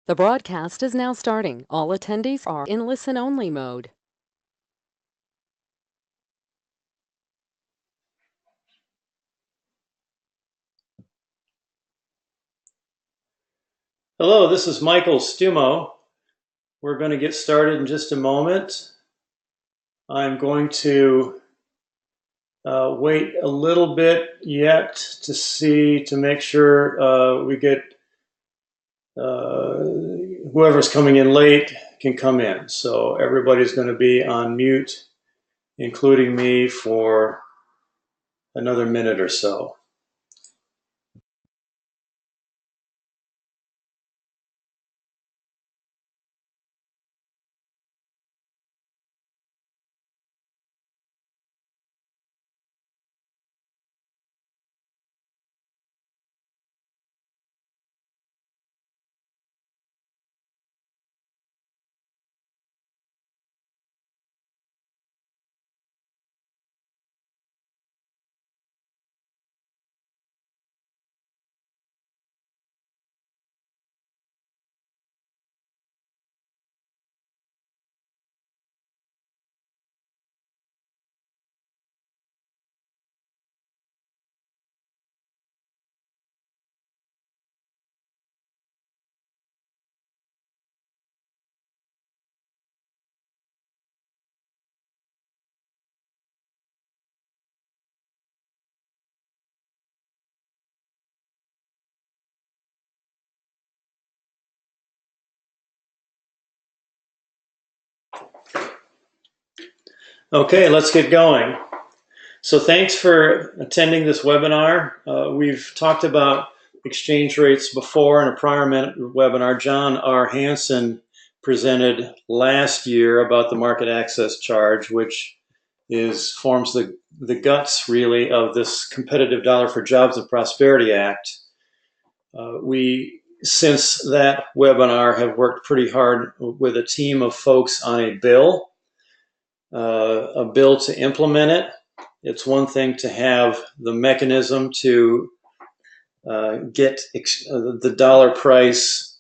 The broadcast is now starting. All attendees are in listen-only mode. Hello, this is Michael Stumo. We're going to get started in just a moment. I'm going to wait a little bit yet to make sure we get whoever's coming in late can come in. So everybody's going to be on mute, including me, for another minute or so. Okay, let's get going. So thanks for attending this webinar. We've talked about exchange rates before in a prior webinar. John R. Hansen presented last year about the market access charge, which forms the guts really of this competitive dollar for jobs and prosperity act. We, since that webinar, have worked pretty hard with a team of folks on a bill to implement it. It's one thing to have the mechanism to get the dollar price,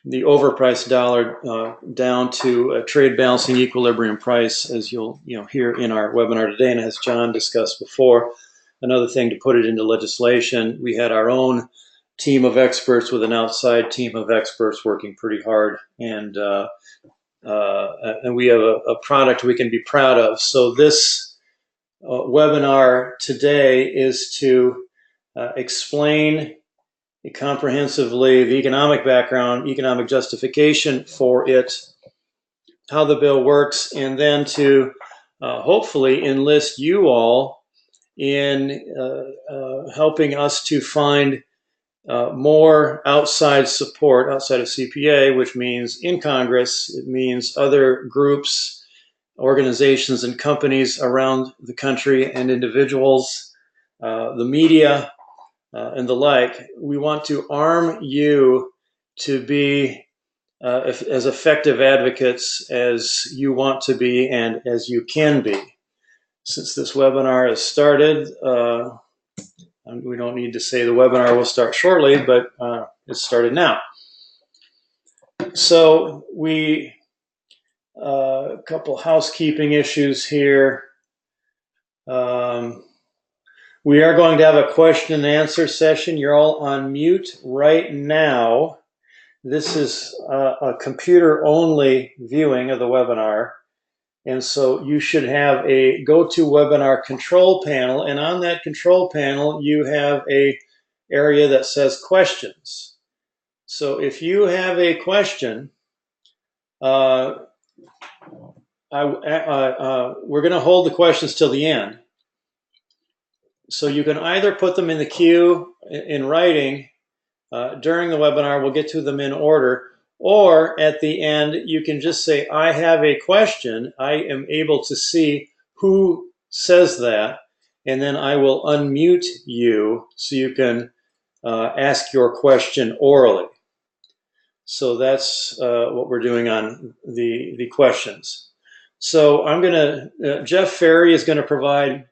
the overpriced dollar, down to a trade balancing equilibrium price, as you'll hear in our webinar today, and as John discussed before. Another thing to put it into legislation. We had our own team of experts with an outside team of experts working pretty hard, and we have a product we can be proud of. So this webinar today is to explain comprehensively the economic background, economic justification for it, how the bill works, and then to hopefully enlist you all in helping us to find more outside support outside of CPA, which means in Congress. It means other groups, organizations, and companies around the country, and individuals, the media, and the like. We want to arm you to be as effective advocates as you want to be and as you can be. Since this webinar has started, we don't need to say the webinar will start shortly, but it's started now. So a couple housekeeping issues here. We are going to have a question and answer session. You're all on mute right now. This is a computer-only viewing of the webinar. And so you should have a GoToWebinar control panel. And on that control panel, you have an area that says questions. So if you have a question, we're going to hold the questions till the end. So you can either put them in the queue in writing during the webinar, we'll get to them in order, or at the end, you can just say, I have a question. I am able to see who says that, and then I will unmute you so you can ask your question orally. So that's what we're doing on the questions. So I'm going to, Jeff Ferry is going to provide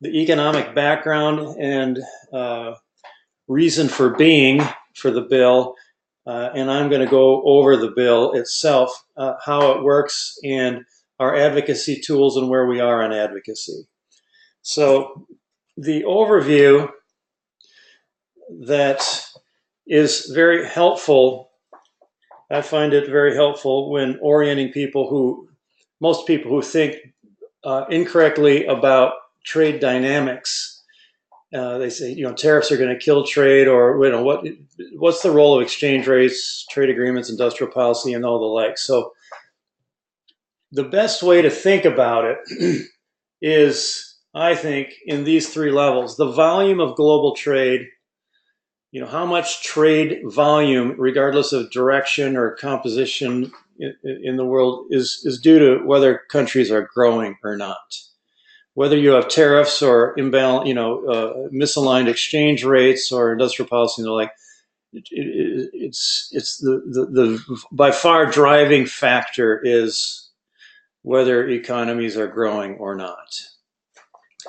the economic background and reason for being for the bill. and I'm going to go over the bill itself, how it works, and our advocacy tools and where we are on advocacy. So the overview that is very helpful, I find it very helpful when orienting most people who think incorrectly about trade dynamics. They say, tariffs are going to kill trade, or what's the role of exchange rates, trade agreements, industrial policy, and all the like. So the best way to think about it is, I think, in these three levels: the volume of global trade, how much trade volume, regardless of direction or composition in the world, is due to whether countries are growing or not. Whether you have tariffs or misaligned exchange rates or industrial policy and the like, it's the by far driving factor is whether economies are growing or not.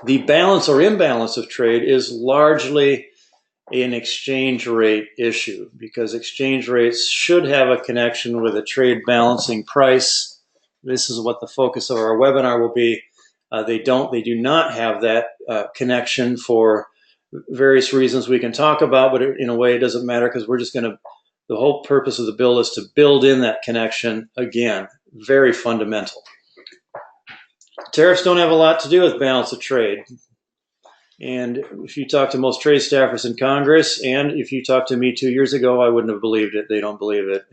The balance or imbalance of trade is largely an exchange rate issue, because exchange rates should have a connection with a trade balancing price. This is what the focus of our webinar will be. They do not have that connection for various reasons we can talk about, but in a way it doesn't matter, because the whole purpose of the bill is to build in that connection again. Very fundamental. Tariffs don't have a lot to do with balance of trade. And if you talk to most trade staffers in Congress, and if you talked to me 2 years ago, I wouldn't have believed it. They don't believe it.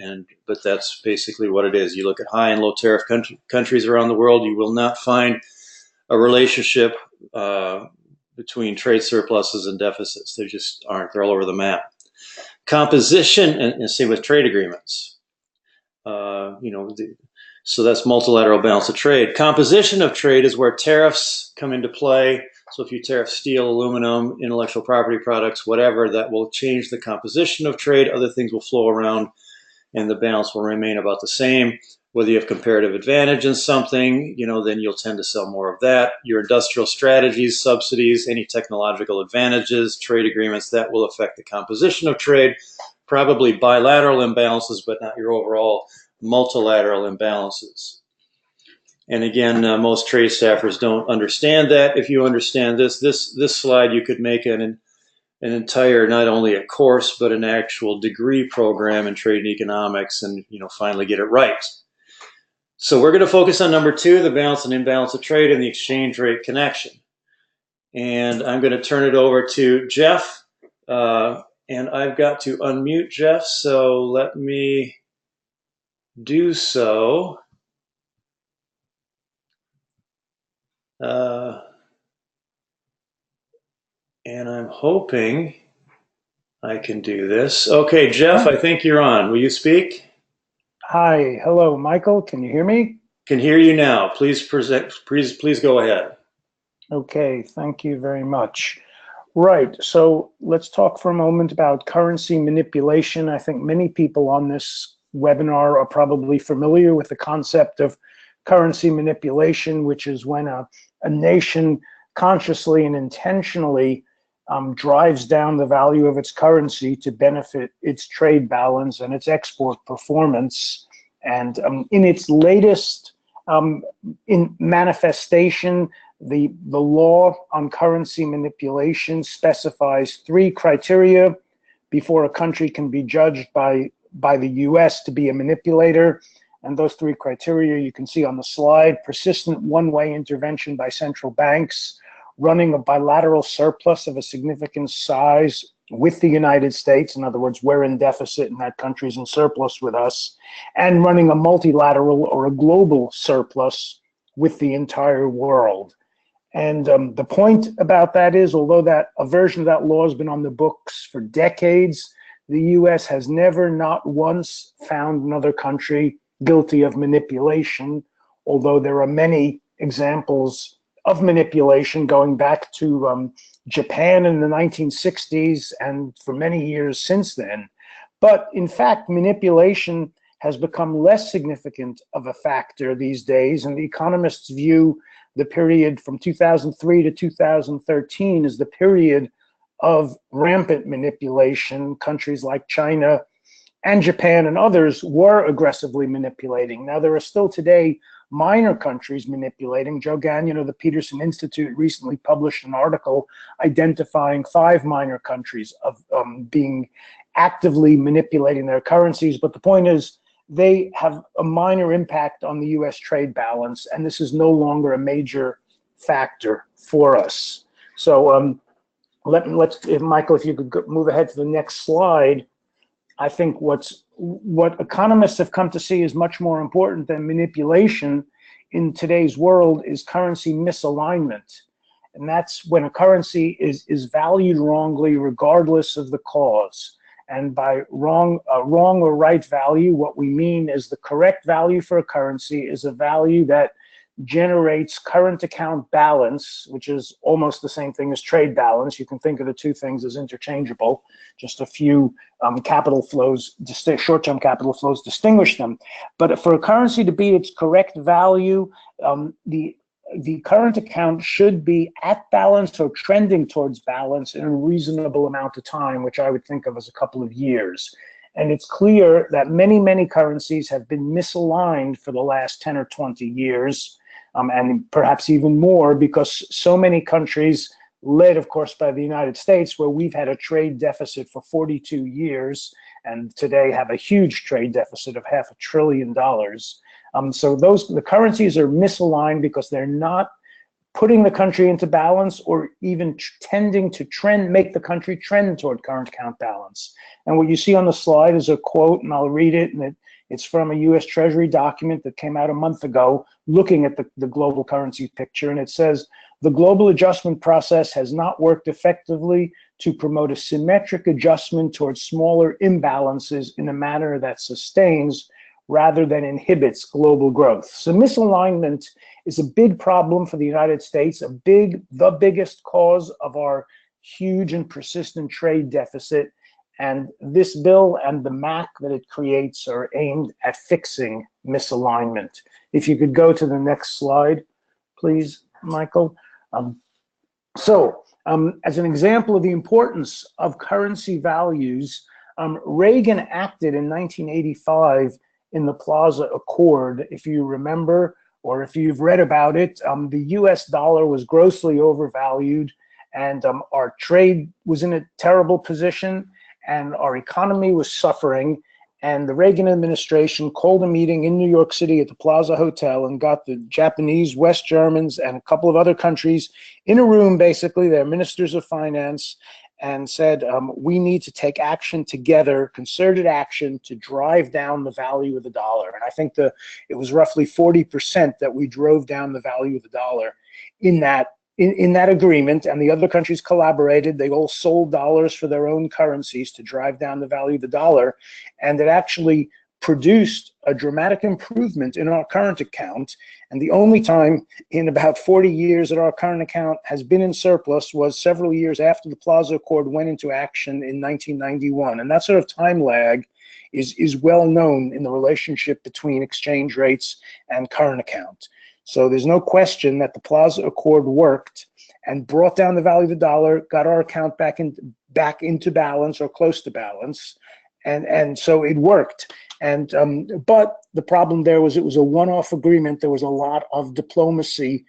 But that's basically what it is. You look at high and low tariff countries around the world, you will not find a relationship between trade surpluses and deficits. They just aren't. They're all over the map. Composition, and same with trade agreements. So that's multilateral balance of trade. Composition of trade is where tariffs come into play. So if you tariff steel, aluminum, intellectual property products, whatever, that will change the composition of trade. Other things will flow around, and the balance will remain about the same. Whether you have comparative advantage in something, then you'll tend to sell more of that. Your industrial strategies, subsidies, any technological advantages, trade agreements, that will affect the composition of trade. Probably bilateral imbalances, but not your overall multilateral imbalances. And again, most trade staffers don't understand that. If you understand this slide, you could make an entire, not only a course, but an actual degree program in trade and economics, and finally get it right. So we're going to focus on number 2, the balance and imbalance of trade and the exchange rate connection. And I'm going to turn it over to Jeff, and I've got to unmute Jeff, so let me do so. And I'm hoping I can do this. Okay, Jeff, I think you're on. Will you speak? Hi, hello, Michael. Can you hear me? Can hear you now. Please go ahead. Okay, thank you very much. Right, so let's talk for a moment about currency manipulation. I think many people on this webinar are probably familiar with the concept of currency manipulation, which is when a nation consciously and intentionally drives down the value of its currency to benefit its trade balance and its export performance. And in its latest manifestation, the law on currency manipulation specifies 3 criteria before a country can be judged by the US to be a manipulator. And those 3 criteria you can see on the slide: persistent one-way intervention by central banks, running a bilateral surplus of a significant size with the United States, in other words, we're in deficit and that country's in surplus with us, and running a multilateral or a global surplus with the entire world. And the point about that is, although a version of that law has been on the books for decades, the US has never, not once, found another country guilty of manipulation, although there are many examples of manipulation going back to Japan in the 1960s and for many years since then. But in fact, manipulation has become less significant of a factor these days, and the economists view the period from 2003 to 2013 as the period of rampant manipulation. Countries like China and Japan and others were aggressively manipulating. Now, there are still today minor countries manipulating. Joe Gagnon of the Peterson Institute recently published an article identifying 5 minor countries of being actively manipulating their currencies. But the point is, they have a minor impact on the U.S. trade balance, and this is no longer a major factor for us. So Michael, if you could move ahead to the next slide. I think what economists have come to see is much more important than manipulation in today's world is currency misalignment. And that's when a currency is valued wrongly regardless of the cause. And by wrong or right value, what we mean is the correct value for a currency is a value that generates current account balance, which is almost the same thing as trade balance. You can think of the two things as interchangeable. Just a few capital flows, short-term capital flows distinguish them. But for a currency to be its correct value, the current account should be at balance or trending towards balance in a reasonable amount of time, which I would think of as a couple of years. And it's clear that many currencies have been misaligned for the last 10 or 20 years. And perhaps even more, because so many countries, led of course by the United States, where we've had a trade deficit for 42 years and today have a huge trade deficit of $500 billion. So the currencies are misaligned because they're not putting the country into balance or even tending to make the country trend toward current account balance. And what you see on the slide is a quote, and I'll read it, and it's from a U.S. Treasury document that came out a month ago looking at the global currency picture. And it says, the global adjustment process has not worked effectively to promote a symmetric adjustment towards smaller imbalances in a manner that sustains rather than inhibits global growth. So misalignment is a big problem for the United States, the biggest cause of our huge and persistent trade deficit. And this bill and the MAC that it creates are aimed at fixing misalignment. If you could go to the next slide, please, Michael. As an example of the importance of currency values, Reagan acted in 1985 in the Plaza Accord. If you remember, or if you've read about it, the US dollar was grossly overvalued, and our trade was in a terrible position, and our economy was suffering. And the Reagan administration called a meeting in New York City at the Plaza Hotel and got the Japanese, West Germans, and a couple of other countries in a room, basically, their ministers of finance, and said, we need to take action together, concerted action to drive down the value of the dollar. And I think it was roughly 40% that we drove down the value of the dollar in that agreement, and the other countries collaborated. They all sold dollars for their own currencies to drive down the value of the dollar, and it actually produced a dramatic improvement in our current account. And the only time in about 40 years that our current account has been in surplus was several years after the Plaza Accord went into action in 1991. And that sort of time lag is well known in the relationship between exchange rates and current account. So there's no question that the Plaza Accord worked and brought down the value of the dollar, got our account back into balance or close to balance, and so it worked. And but the problem there was it was a one-off agreement. There was a lot of diplomacy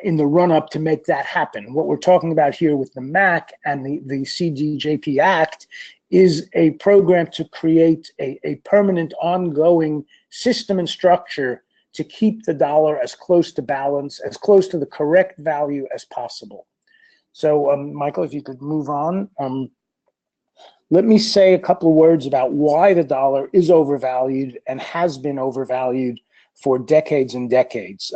in the run-up to make that happen. What we're talking about here with the MAC and the CDJP Act is a program to create a permanent, ongoing system and structure to keep the dollar as close to balance, as close to the correct value as possible. So, Michael, if you could move on. Let me say a couple of words about why the dollar is overvalued and has been overvalued for decades and decades.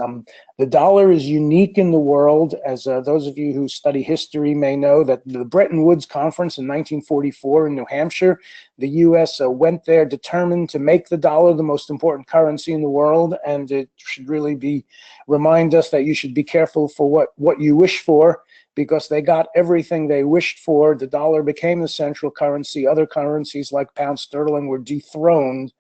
The dollar is unique in the world, as those of you who study history may know, that the Bretton Woods Conference in 1944 in New Hampshire, the U.S. Went there determined to make the dollar the most important currency in the world, and it should really remind us that you should be careful for what you wish for, because they got everything they wished for. The dollar became the central currency. Other currencies like pound sterling were dethroned.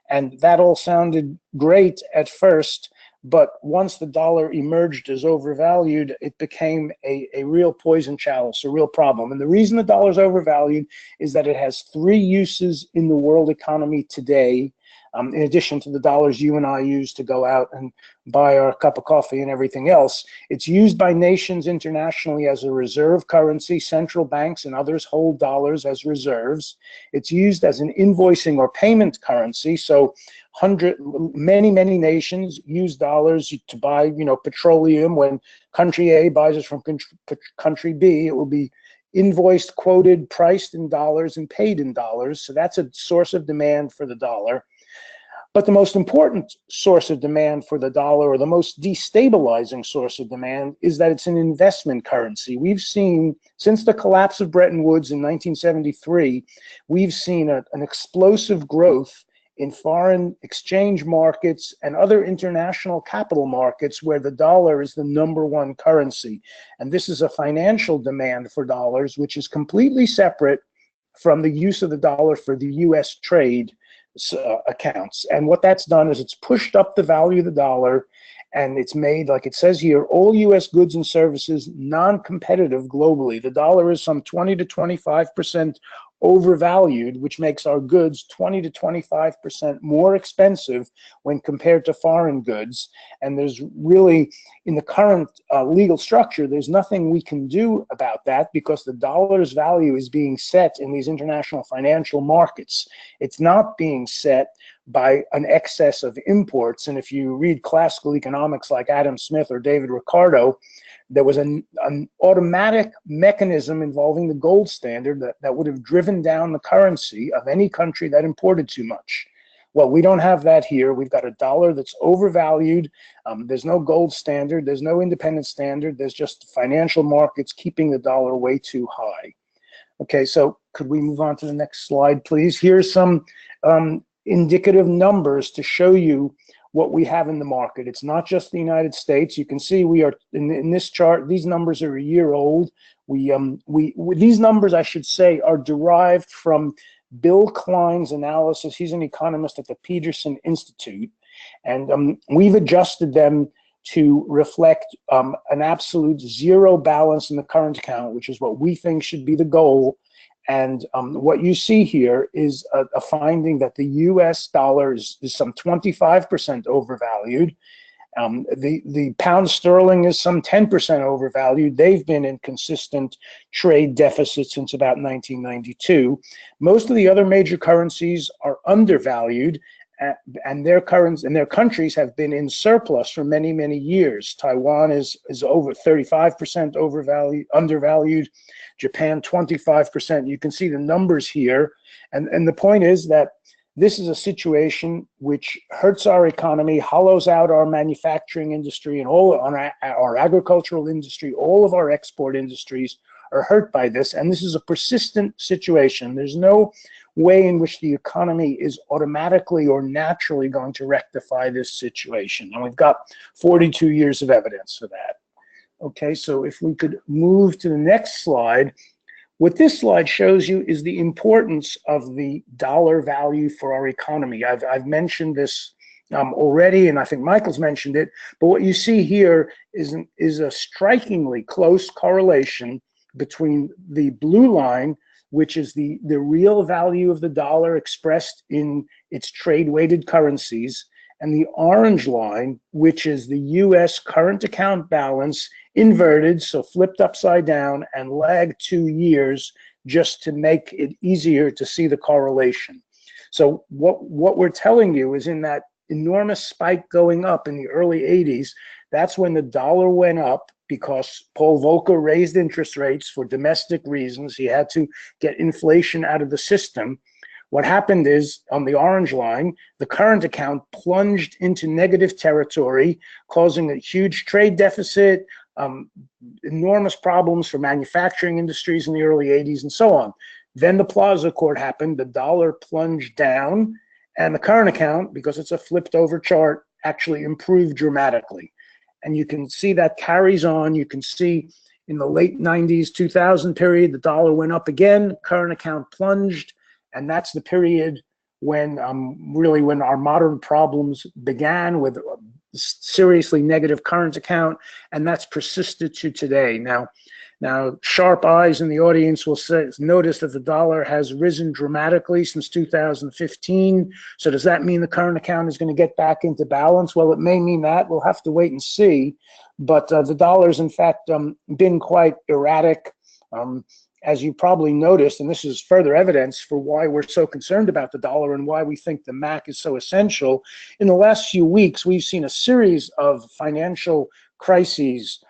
And that all sounded great at first, But once the dollar emerged as overvalued, it became a real poison chalice, a real problem. And the reason the dollar is overvalued is that it has three uses in the world economy today, in addition to the dollars you and I use to go out and buy our cup of coffee and everything else. It's used by nations internationally as a reserve currency. Central banks and others hold dollars as reserves. It's used as an invoicing or payment currency. So many nations use dollars to buy, petroleum. When country A buys it from country B, it will be invoiced, quoted, priced in dollars, and paid in dollars. So that's a source of demand for the dollar. But the most important source of demand for the dollar, or the most destabilizing source of demand, is that it's an investment currency. We've seen, since the collapse of Bretton Woods in 1973, we've seen an explosive growth in foreign exchange markets and other international capital markets where the dollar is the #1 currency. And this is a financial demand for dollars, which is completely separate from the use of the dollar for the US trade accounts. And what that's done is it's pushed up the value of the dollar, and it's made, like it says here, all US goods and services non-competitive globally. The dollar is some 20 to 25% overvalued, which makes our goods 20 to 25% more expensive when compared to foreign goods. And there's really, in the current legal structure, there's nothing we can do about that, because the dollar's value is being set in these international financial markets. It's not being set by an excess of imports. And if you read classical economics like Adam Smith or David Ricardo, there was an automatic mechanism involving the gold standard that would have driven down the currency of any country that imported too much. Well, we don't have that here. We've got a dollar that's overvalued. There's no gold standard. There's no independent standard. There's just financial markets keeping the dollar way too high. Okay, so could we move on to the next slide, please? Here's some indicative numbers to show you what we have in the market. It's not just the United States. You can see we are in this chart. These numbers are a year old. These numbers, I should say, are derived from Bill Klein's analysis. He's an economist at the Peterson Institute, and we've adjusted them to reflect an absolute zero balance in the current account, which is what we think should be the goal. And what you see here is a finding that the US dollar is some 25% overvalued. The pound sterling is some 10% overvalued. They've been in consistent trade deficit since about 1992. Most of the other major currencies are undervalued, and their countries have been in surplus for many years. Taiwan is over 35% undervalued. Japan 25%. You can see the numbers here, and the point is that this is a situation which hurts our economy, hollows out our manufacturing industry and all on our agricultural industry. All of our export industries are hurt by this, and this is a persistent situation. There's no way in which the economy is automatically or naturally going to rectify this situation, and we've got 42 years of evidence for that. Okay, so if we could move to the next slide. What this slide shows you is the importance of the dollar value for our economy. I've mentioned this already, and I think Michael's mentioned it, but what you see here is a strikingly close correlation between the blue line, which is the real value of the dollar expressed in its trade-weighted currencies, and the orange line, which is the US current account balance inverted, so flipped upside down and lagged 2 years, just to make it easier to see the correlation. So what we're telling you is, in that enormous spike going up in the early 80s, that's when the dollar went up because Paul Volcker raised interest rates for domestic reasons. He had to get inflation out of the system. What happened is, on the orange line, the current account plunged into negative territory, causing a huge trade deficit, enormous problems for manufacturing industries in the early 80s, and so on. Then the Plaza Accord happened, the dollar plunged down, and the current account, because it's a flipped over chart, actually improved dramatically. And you can see that carries on. You can see in the late 90s, 2000 period, the dollar went up again, current account plunged, and that's the period when really when our modern problems began, with seriously negative current account, and that's persisted to today. Now, sharp eyes in the audience will notice that the dollar has risen dramatically since 2015. So does that mean the current account is going to get back into balance? Well, it may mean that. We'll have to wait and see. But the dollar's, in fact, been quite erratic. As you probably noticed, and this is further evidence for why we're so concerned about the dollar and why we think the MAC is so essential. In the last few weeks, we've seen a series of financial crises.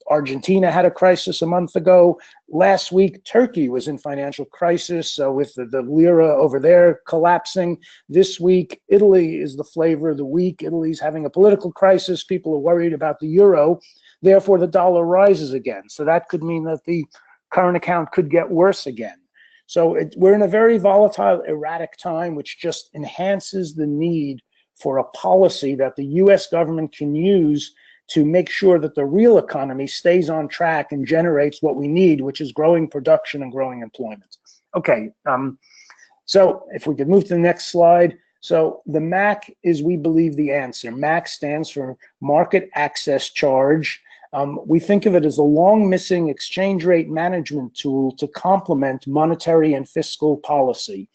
Argentina had a crisis a month ago. Last week, Turkey was in financial crisis with the lira over there collapsing. This week, Italy is the flavor of the week. Italy's having a political crisis. People are worried about the euro. Therefore, the dollar rises again. So that could mean that the current account could get worse again. So we're in a very volatile, erratic time, which just enhances the need for a policy that the US government can use to make sure that the real economy stays on track and generates what we need, which is growing production and growing employment. Okay, so if we could move to the next slide. So the MAC is, we believe, the answer. MAC stands for Market Access Charge. We think of it as a long missing exchange rate management tool to complement monetary and fiscal policy.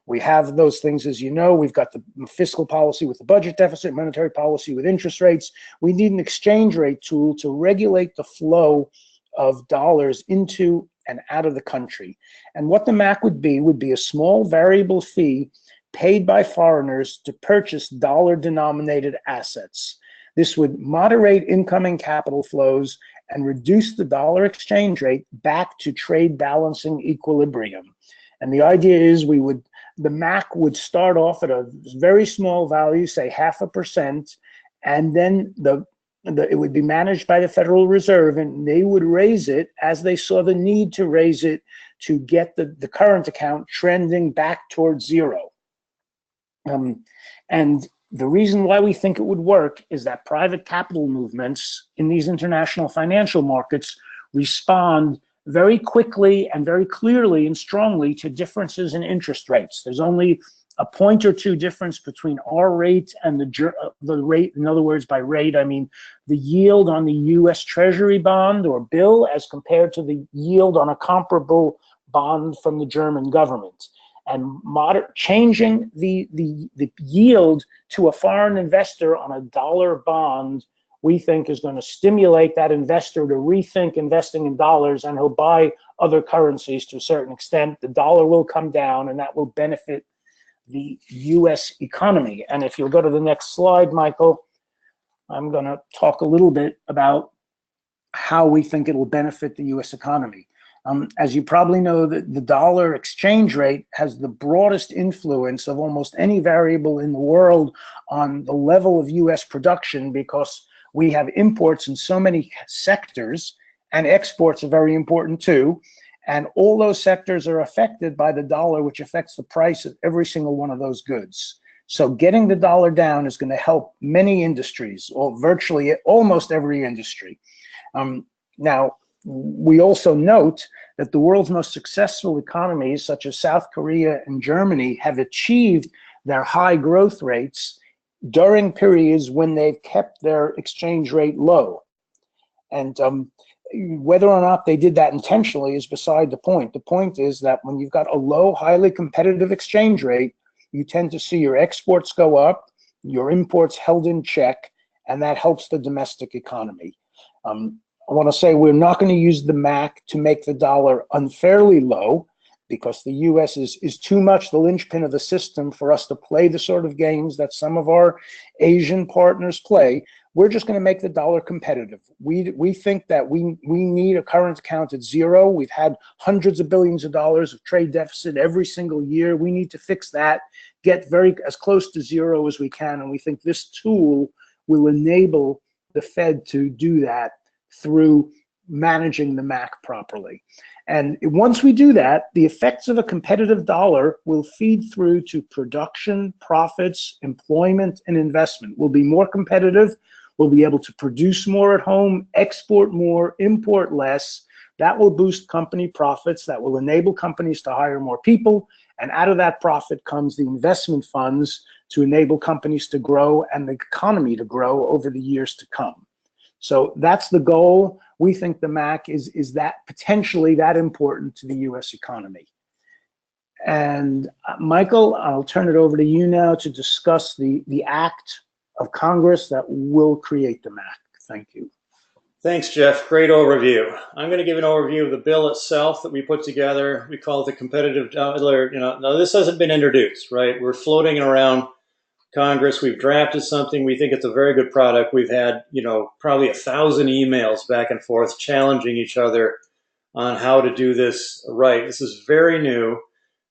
We have those things, as you know. We've got the fiscal policy with the budget deficit, monetary policy with interest rates. We need an exchange rate tool to regulate the flow of dollars into and out of the country. And what the MAC would be a small variable fee paid by foreigners to purchase dollar-denominated assets. This would moderate incoming capital flows and reduce the dollar exchange rate back to trade balancing equilibrium. And the idea is the MAC would start off at a very small value, say 0.5%, and then it would be managed by the Federal Reserve, and they would raise it as they saw the need to raise it to get the current account trending back towards zero. And the reason why we think it would work is that private capital movements in these international financial markets respond very quickly and very clearly and strongly to differences in interest rates. There's only a point or two difference between our rate and the rate. In other words, by rate, I mean the yield on the US Treasury bond or bill as compared to the yield on a comparable bond from the German government. And changing the yield to a foreign investor on a dollar bond, we think is going to stimulate that investor to rethink investing in dollars, and he'll buy other currencies to a certain extent. The dollar will come down, and that will benefit the US economy. And if you'll go to the next slide, Michael, I'm going to talk a little bit about how we think it will benefit the US economy. As you probably know, the dollar exchange rate has the broadest influence of almost any variable in the world on the level of US production, because we have imports in so many sectors, and exports are very important too. And all those sectors are affected by the dollar, which affects the price of every single one of those goods. So getting the dollar down is going to help many industries, or virtually almost every industry. Now, we also note that the world's most successful economies, such as South Korea and Germany, have achieved their high growth rates during periods when they've kept their exchange rate low. And whether or not they did that intentionally is beside the point. The point is that when you've got a low, highly competitive exchange rate, you tend to see your exports go up, your imports held in check, and that helps the domestic economy. I want to say we're not going to use the MAC to make the dollar unfairly low, because the US is too much the linchpin of the system for us to play the sort of games that some of our Asian partners play. We're just going to make the dollar competitive. We think that we need a current account at zero. We've had hundreds of billions of dollars of trade deficit every single year. We need to fix that, get as close to zero as we can. And we think this tool will enable the Fed to do that through managing the MAC properly. And once we do that, the effects of a competitive dollar will feed through to production, profits, employment, and investment. We'll be more competitive. We'll be able to produce more at home, export more, import less. That will boost company profits. That will enable companies to hire more people. And out of that profit comes the investment funds to enable companies to grow and the economy to grow over the years to come. So that's the goal. We think the MAC is that potentially that important to the US economy. And Michael, I'll turn it over to you now to discuss the act of Congress that will create the MAC. Thank you. Thanks, Jeff. Great overview. I'm going to give an overview of the bill itself that we put together. We call it the competitive dollar. Now this hasn't been introduced, right? We're floating around Congress. We've drafted something. We think it's a very good product. We've had, probably 1,000 emails back and forth challenging each other on how to do this right. This is very new.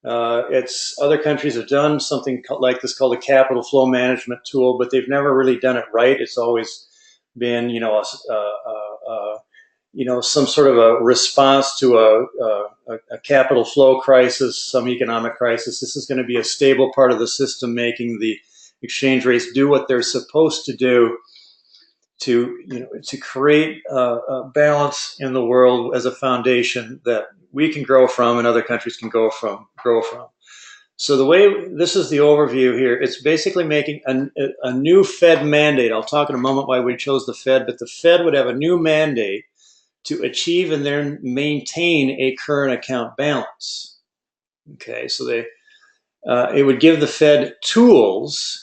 Other countries have done something like this called a capital flow management tool, but they've never really done it right. It's always been, some sort of a response to a capital flow crisis, some economic crisis. This is going to be a stable part of the system, making the exchange rates do what they're supposed to do to create a balance in the world as a foundation that we can grow from and other countries can grow from. So this is the overview here. It's basically making a new Fed mandate. I'll talk in a moment why we chose the Fed, but the Fed would have a new mandate to achieve and then maintain a current account balance. Okay, so it would give the Fed tools.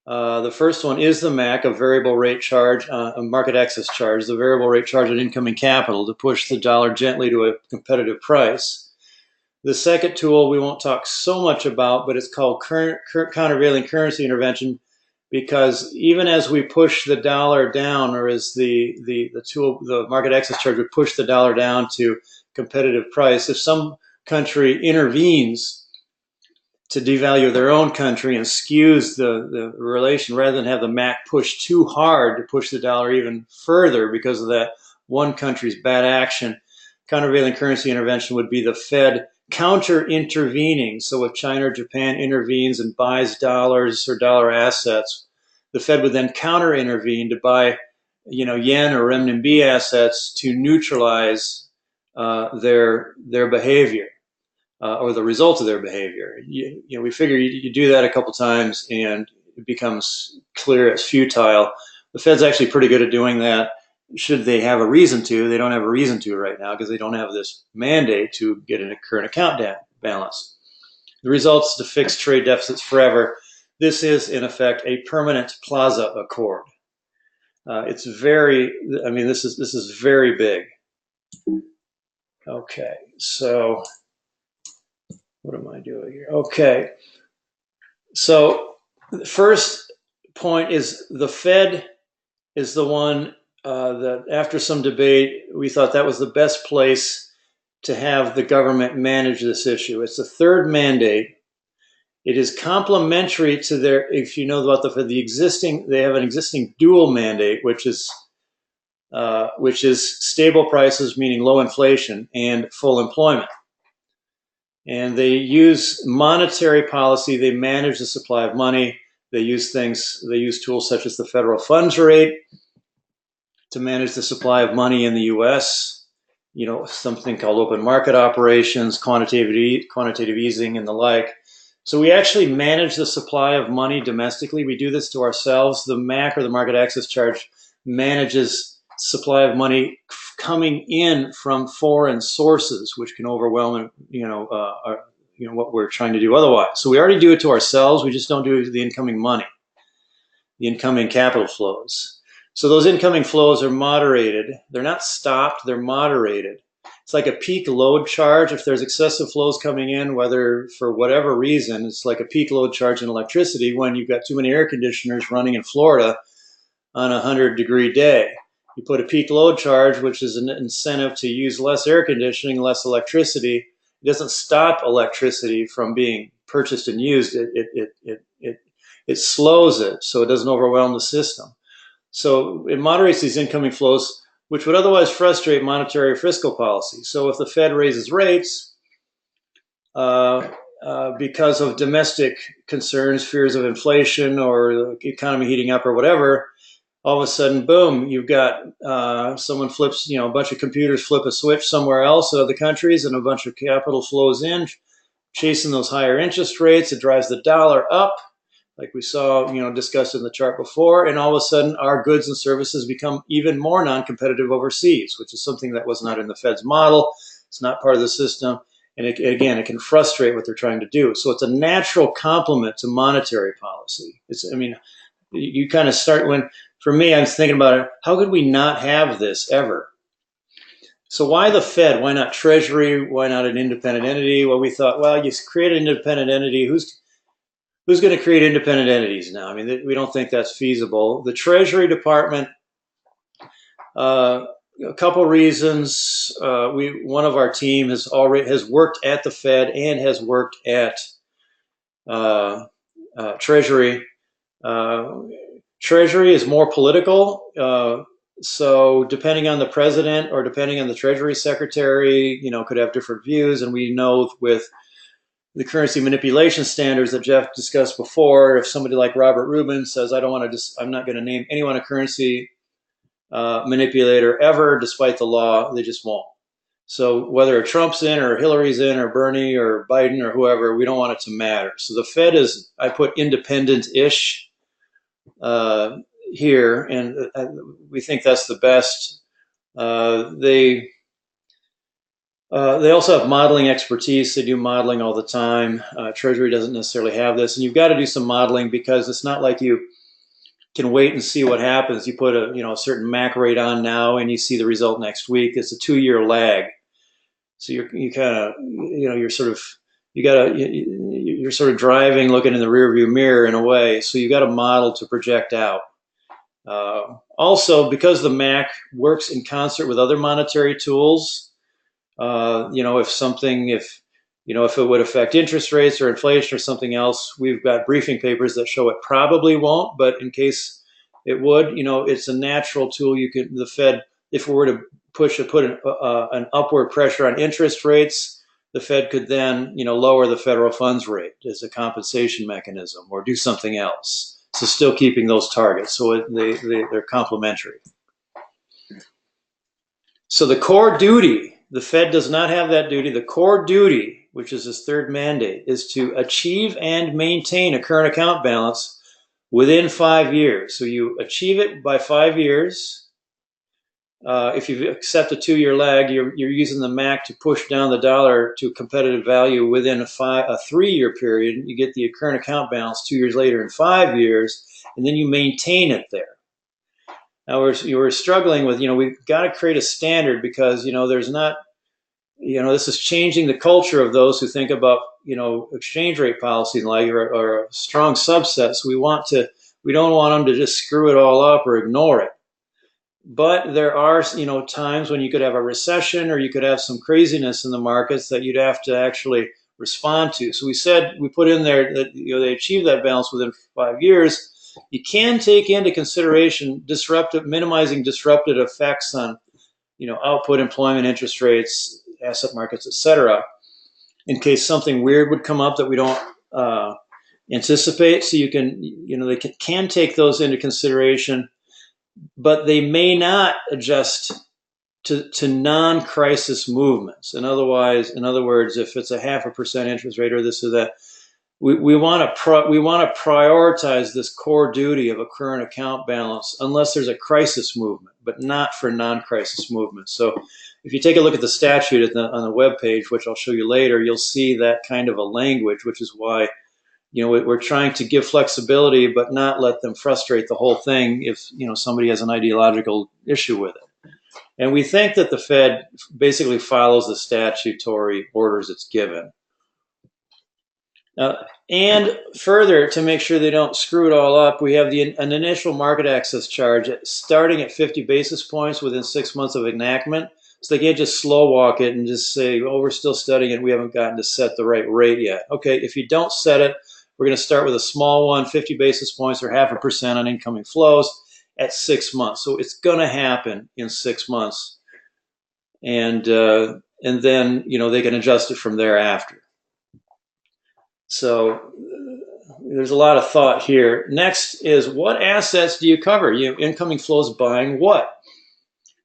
The first one is the MAC, a variable rate charge, a market access charge, the variable rate charge on incoming capital to push the dollar gently to a competitive price. The second tool we won't talk so much about, but it's called countervailing currency intervention, because even as we push the dollar down, or as the market access charge would push the dollar down to competitive price, if some country intervenes to devalue their own country and skews the relation, rather than have the MAC push too hard to push the dollar even further because of that one country's bad action, countervailing currency intervention would be the Fed counter-intervening. So if China or Japan intervenes and buys dollars or dollar assets, the Fed would then counter-intervene to buy, yen or renminbi assets to neutralize their behavior or the result of their behavior. We figure you do that a couple times and it becomes clear it's futile. The Fed's actually pretty good at doing that. Should they have a reason to? They don't have a reason to right now because they don't have this mandate to get a current account balance. The result is to fix trade deficits forever. This is, in effect, a permanent Plaza Accord. This is very big. Okay, so what am I doing here? Okay, so the first point is the Fed is the one that after some debate, we thought that was the best place to have the government manage this issue. It's the third mandate. It is complementary to their, if you know about the existing, they have an existing dual mandate, which is stable prices, meaning low inflation, and full employment. And they use monetary policy. They manage the supply of money. They use tools such as the federal funds rate to manage the supply of money in the U.S., something called open market operations, quantitative easing, and the like. So we actually manage the supply of money domestically. We do this to ourselves. The MAC, or the market access charge, manages supply of money coming in from foreign sources, which can overwhelm, what we're trying to do otherwise. So we already do it to ourselves. We just don't do it to the incoming money, the incoming capital flows. So those incoming flows are moderated. They're not stopped, they're moderated. It's like a peak load charge. If there's excessive flows coming in, whether for whatever reason, it's like a peak load charge in electricity when you've got too many air conditioners running in Florida on a 100-degree day. You put a peak load charge, which is an incentive to use less air conditioning, less electricity. It doesn't stop electricity from being purchased and used. It slows it so it doesn't overwhelm the system. So it moderates these incoming flows, which would otherwise frustrate monetary or fiscal policy. So if the Fed raises rates because of domestic concerns, fears of inflation or the economy heating up or whatever, all of a sudden, boom, you've got someone flips, a bunch of computers flip a switch somewhere else in other countries and a bunch of capital flows in, chasing those higher interest rates. It drives the dollar up. like we saw, discussed in the chart before, and all of a sudden our goods and services become even more non-competitive overseas, which is something that was not in the Fed's model. It's not part of the system. And it can frustrate what they're trying to do. So it's a natural complement to monetary policy. You kind of start for me, I'm thinking about it, how could we not have this ever? So why the Fed? Why not Treasury? Why not an independent entity? Well, we thought, well, you create an independent entity. Who's going to create independent entities now? I mean, we don't think that's feasible. The Treasury Department, a couple reasons. One of our team has worked at the Fed and has worked at Treasury. Treasury is more political. So depending on the president or depending on the Treasury Secretary, could have different views. And we know with the currency manipulation standards that Jeff discussed before, if somebody like Robert Rubin says, I'm not going to name anyone a currency manipulator ever, despite the law, they just won't. So whether Trump's in or Hillary's in or Bernie or Biden or whoever, we don't want it to matter. So the Fed is, I put independent-ish here, and we think that's the best. They also have modeling expertise. They do modeling all the time. Treasury doesn't necessarily have this, and you've got to do some modeling because it's not like you can wait and see what happens. You put a certain MAC rate on now, and you see the result next week. It's a 2-year lag, so you're sort of driving, looking in the rearview mirror in a way. So you got a model to project out. Also, because the MAC works in concert with other monetary tools, if it would affect interest rates or inflation or something else, we've got briefing papers that show it probably won't, but in case it would, it's a natural tool. The Fed, if we were to put an upward pressure on interest rates, the Fed could then, lower the federal funds rate as a compensation mechanism or do something else. So still keeping those targets. So they're complementary. So the core duty, the Fed does not have that duty. The core duty, which is its third mandate, is to achieve and maintain a current account balance within 5 years. So you achieve it by 5 years. If you accept a 2-year lag, you're using the MAC to push down the dollar to competitive value within a 3-year period. You get the current account balance 2 years later in 5 years, and then you maintain it there. Now we're struggling with, we've got to create a standard because, there's not, this is changing the culture of those who think about, exchange rate policy and or a strong subset. So we don't want them to just screw it all up or ignore it. But there are, times when you could have a recession or you could have some craziness in the markets that you'd have to actually respond to. So we put in there that, they achieve that balance within 5 years. You can take into consideration minimizing disruptive effects on, output, employment, interest rates, asset markets, etc., in case something weird would come up that we don't anticipate. So you can, they can take those into consideration, but they may not adjust to non-crisis movements. In other words, if it's a 0.5% interest rate or this or that, we want to prioritize this core duty of a current account balance unless there's a crisis movement, but not for non-crisis movements. So if you take a look at the statute on the web page, which I'll show you later, you'll see that kind of a language, which is why we're trying to give flexibility, but not let them frustrate the whole thing if somebody has an ideological issue with it. And we think that the Fed basically follows the statutory orders it's given. And further, to make sure they don't screw it all up, we have an initial market access charge starting at 50 basis points within 6 months of enactment. So they can't just slow walk it and just say, oh, we're still studying it. We haven't gotten to set the right rate yet. Okay, if you don't set it, we're going to start with a small one, 50 basis points or 0.5% on incoming flows at 6 months. So it's going to happen in 6 months. And then, they can adjust it from thereafter. So there's a lot of thought here. Next is, what assets do you cover? Incoming flows buying what?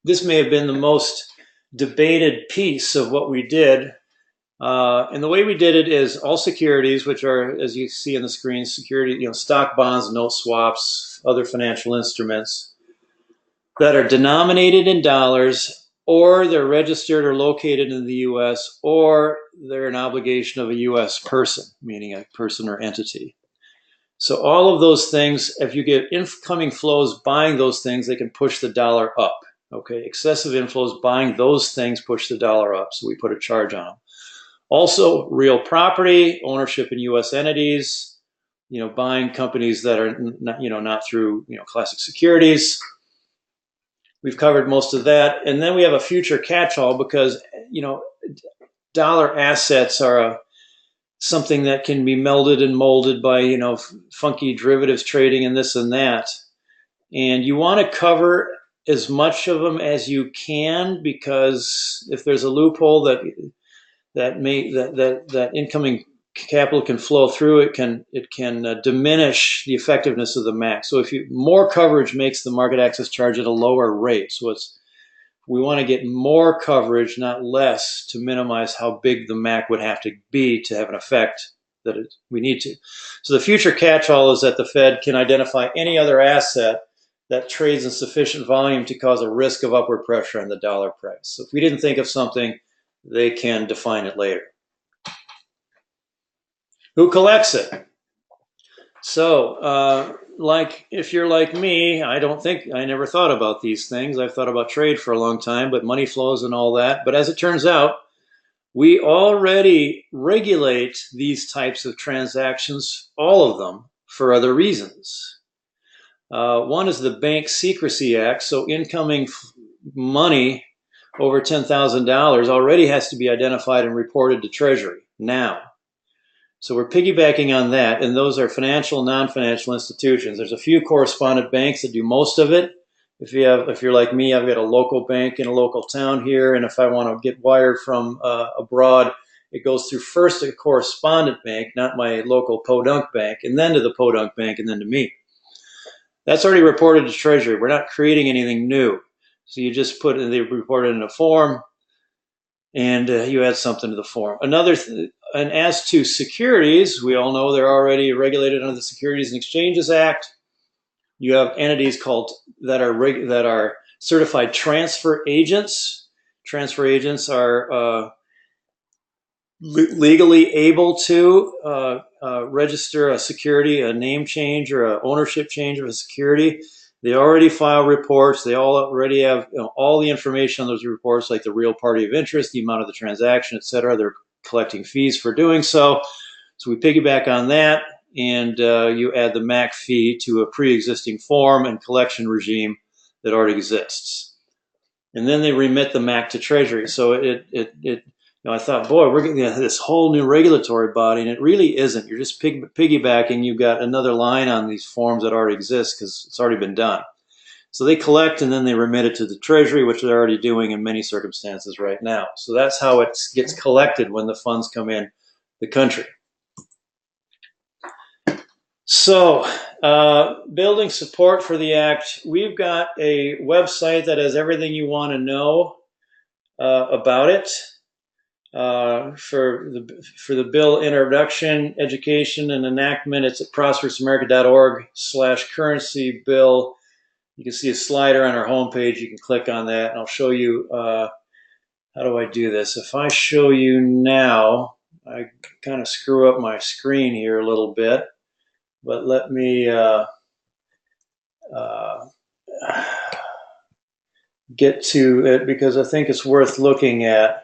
This may have been the most debated piece of what we did. And the way we did it is all securities, which are, as you see on the screen, security, stock, bonds, note swaps, other financial instruments that are denominated in dollars, or they're registered or located in the U.S., or they're an obligation of a U.S. person, meaning a person or entity. So all of those things, if you get incoming flows buying those things, they can push the dollar up. Okay, excessive inflows buying those things push the dollar up, so we put a charge on them. Also, real property, ownership in U.S. entities, buying companies that are not through classic securities. We've covered most of that, and then we have a future catch-all because dollar assets are something that can be melded and molded by funky derivatives trading and this and that, and you want to cover as much of them as you can, because if there's a loophole that incoming capital can flow through, it can diminish the effectiveness of the MAC. So more coverage makes the market access charge at a lower rate. So we want to get more coverage, not less, to minimize how big the MAC would have to be to have an effect that we need to. So the future catch-all is that the Fed can identify any other asset that trades in sufficient volume to cause a risk of upward pressure on the dollar price. So if we didn't think of something, they can define it later. Who collects it? So, if you're like me, I never thought about these things. I've thought about trade for a long time, but money flows and all that. But as it turns out, we already regulate these types of transactions, all of them, for other reasons. One is the Bank Secrecy Act. So incoming money over $10,000 already has to be identified and reported to Treasury now. So we're piggybacking on that, and those are financial and non-financial institutions. There's a few correspondent banks that do most of it. If you're like me, I've got a local bank in a local town here, and if I want to get wired from abroad, it goes through first a correspondent bank, not my local podunk bank, and then to the podunk bank, and then to me. That's already reported to Treasury. We're not creating anything new. So you just they report it in a form, and you add something to the form. And as to securities, we all know they're already regulated under the Securities and Exchanges Act. You have entities that are certified transfer agents. Transfer agents are legally able to register a security, a name change or an ownership change of a security. They already file reports. They already have all the information on those reports, like the real party of interest, the amount of the transaction, etc. They're collecting fees for doing so. So we piggyback on that, and you add the MAC fee to a pre-existing form and collection regime that already exists. And then they remit the MAC to Treasury. So I thought, boy, we're getting this whole new regulatory body, and it really isn't. You're just piggybacking. You've got another line on these forms that already exist because it's already been done. So they collect, and then they remit it to the Treasury, which they're already doing in many circumstances right now. So that's how it gets collected when the funds come in the country. So building support for the Act, we've got a website that has everything you want to know about it. For the bill introduction, education, and enactment, it's at prosperousamerica.org/currency bill. You can see a slider on our homepage. You can click on that, and I'll show you how do I do this. If I show you now, I kind of screw up my screen here a little bit, but let me get to it because I think it's worth looking at.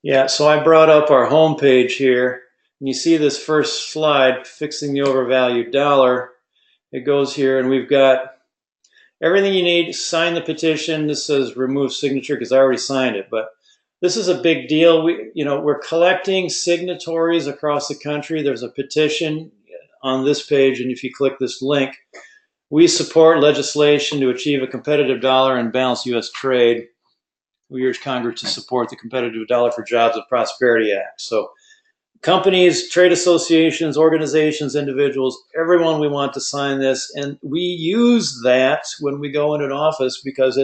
Yeah, so I brought up our homepage here, and you see this first slide, fixing the overvalued dollar. It goes here, and we've got everything you need to sign the petition. This says remove signature because I already signed it, but this is a big deal. We're collecting signatories across the country. There's a petition on this page, and if you click this link, we support legislation to achieve a competitive dollar and balance U.S. trade. We urge Congress to support the Competitive Dollar for Jobs and Prosperity Act. So companies, trade associations, organizations, individuals, everyone, we want to sign this. And we use that when we go into an office because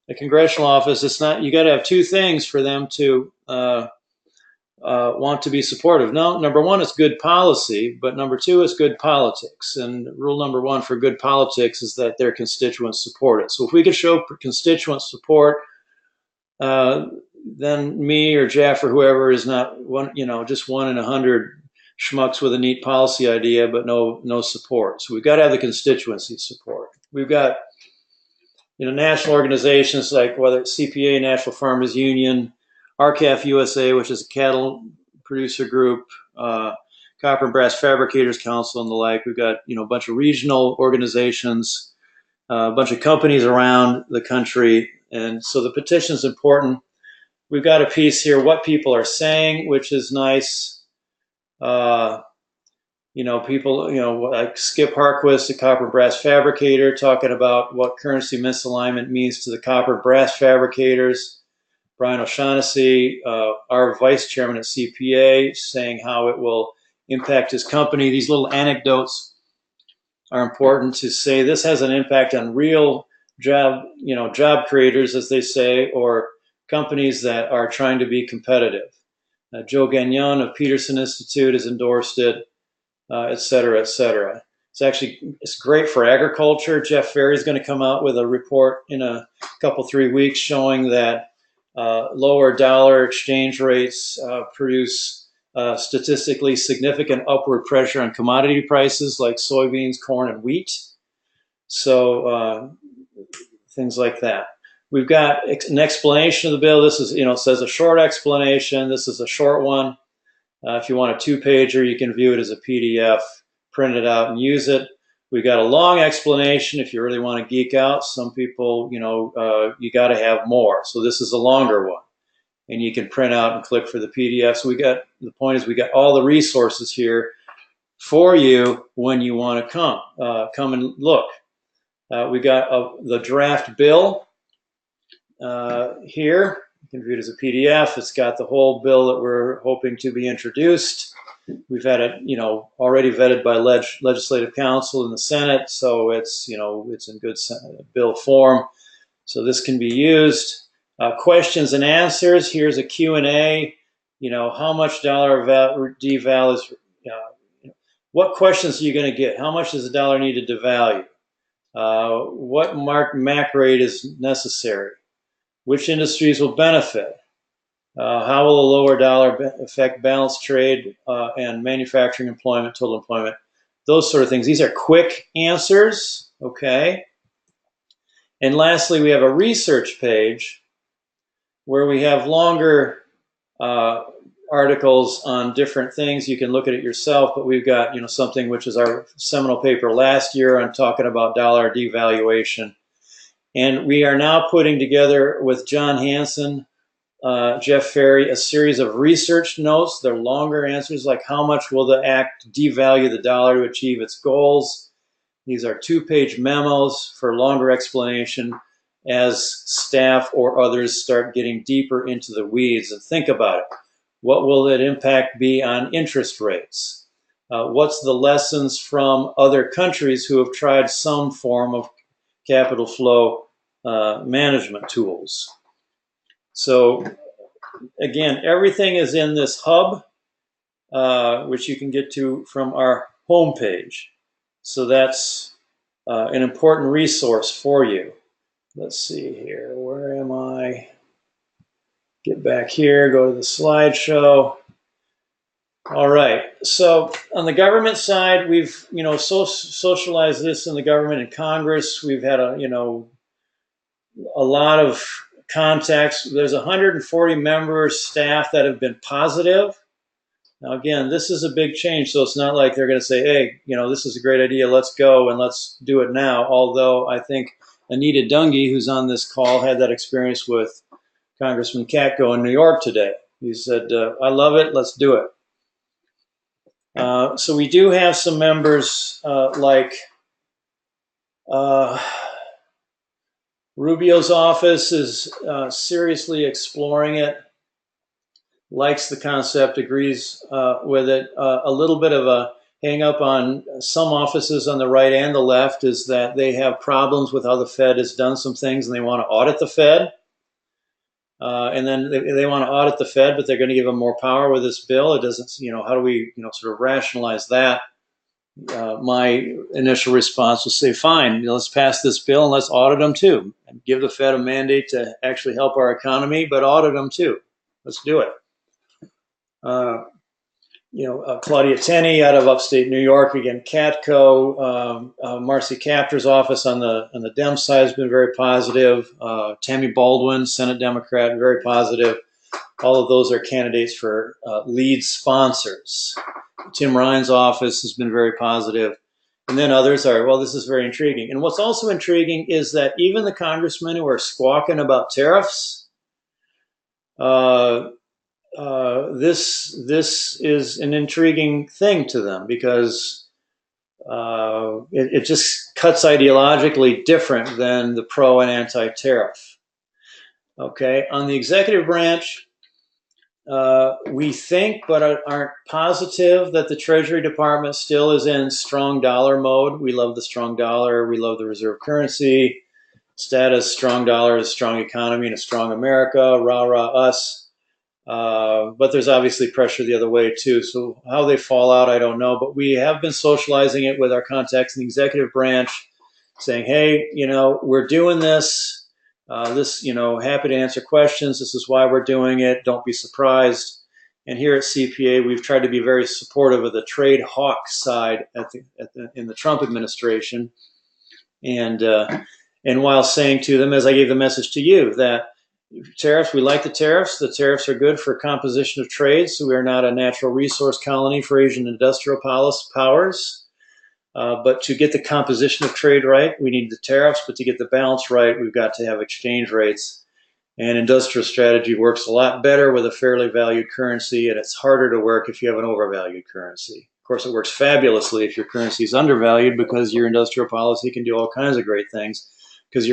a congressional office, it's not, you got to have two things for them to want to be supportive. No, number one is good policy, but number two is good politics. And rule number one for good politics is that their constituents support it. So if we could show constituent support, then me or Jeff or whoever is not one, just 1 in 100 schmucks with a neat policy idea, but no support. So we've got to have the constituency support. We've got, national organizations like whether it's CPA, National Farmers Union, RCAF USA, which is a cattle producer group, Copper and Brass Fabricators Council and the like. We've got, a bunch of regional organizations, a bunch of companies around the country. And so the petition is important. We've got a piece here, what people are saying, which is nice. People, like Skip Harquist, a copper and brass fabricator, talking about what currency misalignment means to the copper and brass fabricators. Brian O'Shaughnessy, our vice chairman at CPA, saying how it will impact his company. These little anecdotes are important to say this has an impact on real job creators, as they say, or companies that are trying to be competitive. Joe Gagnon of Peterson Institute has endorsed it, et cetera, et cetera. It's great for agriculture. Jeff Ferry is going to come out with a report in a couple, 3 weeks showing that lower dollar exchange rates produce statistically significant upward pressure on commodity prices like soybeans, corn, and wheat. So things like that. We've got an explanation of the bill. This is, it says a short explanation. This is a short one. If you want a 2-pager, you can view it as a PDF, print it out, and use it. We got a long explanation if you really want to geek out. Some people, you got to have more. So this is a longer one, and you can print out and click for the PDF. So the point is we got all the resources here for you when you want to come and look. We got the draft bill here. You can view it as a PDF. It's got the whole bill that we're hoping to be introduced. We've had it, already vetted by Legislative Council in the Senate, so it's, it's in good bill form. So this can be used. Questions and answers. Here's a Q&A. How much dollar deval is, what questions are you going to get? How much does the dollar need to devalue? What MAC rate is necessary? Which industries will benefit? How will a lower dollar affect balanced trade and manufacturing employment, total employment? Those sort of things. These are quick answers, okay? And lastly, we have a research page where we have longer articles on different things. You can look at it yourself, but we've got, something which is our seminal paper last year on talking about dollar devaluation. And we are now putting together with John Hanson, Jeff Ferry, a series of research notes. They're longer answers, like how much will the act devalue the dollar to achieve its goals? These are 2-page memos for longer explanation as staff or others start getting deeper into the weeds. And think about it. What will that impact be on interest rates? What's the lessons from other countries who have tried some form of capital flow management tools? So again, everything is in this hub, which you can get to from our homepage. So that's an important resource for you. Let's see here. Where am I? Get back here, go to the slideshow. All right. So on the government side, we've, socialized this in the government and Congress. We've had a lot of contacts. There's 140 members, staff that have been positive. Now, again, this is a big change, so it's not like they're going to say, hey, this is a great idea, let's go and let's do it now. Although I think Anita Dungy, who's on this call, had that experience with Congressman Katko in New York today. He said, I love it, let's do it. So we do have some members like Rubio's office is seriously exploring it, likes the concept, agrees with it. A little bit of a hang up on some offices on the right and the left is that they have problems with how the Fed has done some things and they want to audit the Fed. And then they want to audit the Fed, but they're going to give them more power with this bill. It doesn't, how do we, sort of rationalize that? My initial response was say, fine, let's pass this bill and let's audit them too. And give the Fed a mandate to actually help our economy, but audit them too. Let's do it. Claudia Tenney out of upstate New York, again, Catco, Marcy Kaptur's office on the Dem side has been very positive. Tammy Baldwin, Senate Democrat, very positive. All of those are candidates for lead sponsors. Tim Ryan's office has been very positive. And then others are, well, this is very intriguing. And what's also intriguing is that even the congressmen who are squawking about tariffs, this is an intriguing thing to them because it just cuts ideologically different than the pro and anti-tariff. Okay, on the executive branch, we think but aren't positive that the Treasury Department still is in strong dollar mode. We love the strong dollar. We love the reserve currency status. Strong dollar is strong economy and a strong America. Rah, rah, us. But there's obviously pressure the other way too. So how they fall out, I don't know. But we have been socializing it with our contacts in the executive branch, saying, hey, we're doing this. Happy to answer questions. This is why we're doing it. Don't be surprised. And here at CPA, we've tried to be very supportive of the trade hawk side in the Trump administration. And while saying to them, as I gave the message to you, that tariffs, we like the tariffs. The tariffs are good for composition of trade, so we are not a natural resource colony for Asian industrial powers. But to get the composition of trade right, we need the tariffs. But to get the balance right, we've got to have exchange rates. And industrial strategy works a lot better with a fairly valued currency, and it's harder to work if you have an overvalued currency. Of course, it works fabulously if your currency is undervalued because your industrial policy can do all kinds of great things because